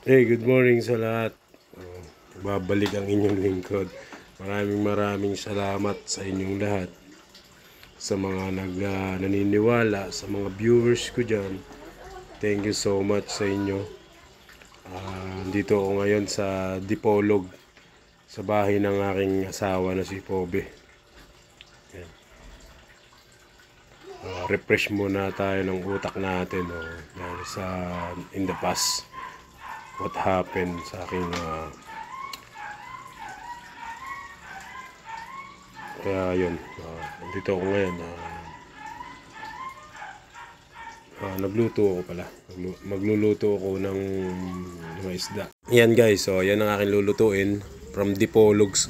Hey, good morning sa lahat. Babalik ang inyong lingkod. Maraming salamat sa inyong lahat. Sa mga naniniwala, sa mga viewers ko dyan. Thank you so much sa inyo. Dito ako ngayon sa Dipolog. Sa bahay ng aking asawa na si Pobe. Refresh muna tayo ng utak natin. Sa in the past. What happened sa aking kaya yun, dito ako ngayon. Nagluto ako pala. Magluluto ako ng mga isda. Yan guys, so yan ang aking lulutuin from Dipologs.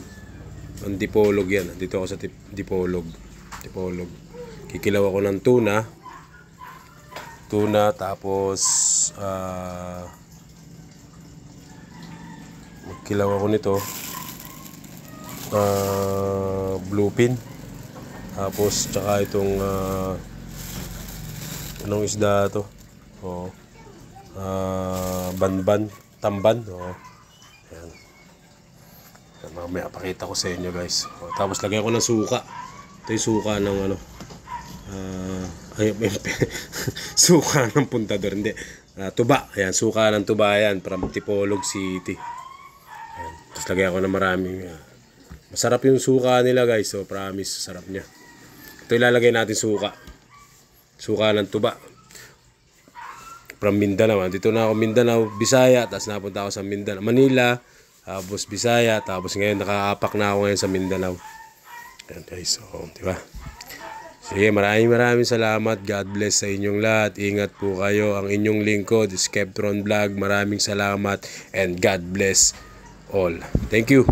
Ang Dipolog yan. Dito ako sa Dipolog. Kikilaw ako ng tuna tapos magkilaw ako nito bluefin tapos tsaka itong anong isda to, tamban. Ayan. Mamaya pakita ko sa inyo guys. Tapos lagyan ko ng suka. Ito yung suka ng suka ng puntador, hindi, tuba. Ayan, suka ng tuba yan from Dipolog City. Ayan. Tapos lagyan ko ng maraming masarap yung suka nila guys, so promise sarap niya. Ito ilalagay natin suka ng tuba from Mindanao. Dito na ako Mindanao, Bisaya, tapos napunta ako sa Mindanao, Manila, tapos Bisaya, tapos ngayon nakaapak na ako ngayon sa Mindanao. Ayan guys, so di ba? Sige, maraming salamat. God bless sa inyong lahat. Ingat po kayo. Ang inyong lingkod, Skeptron Vlog. Maraming salamat and God bless all. Thank you.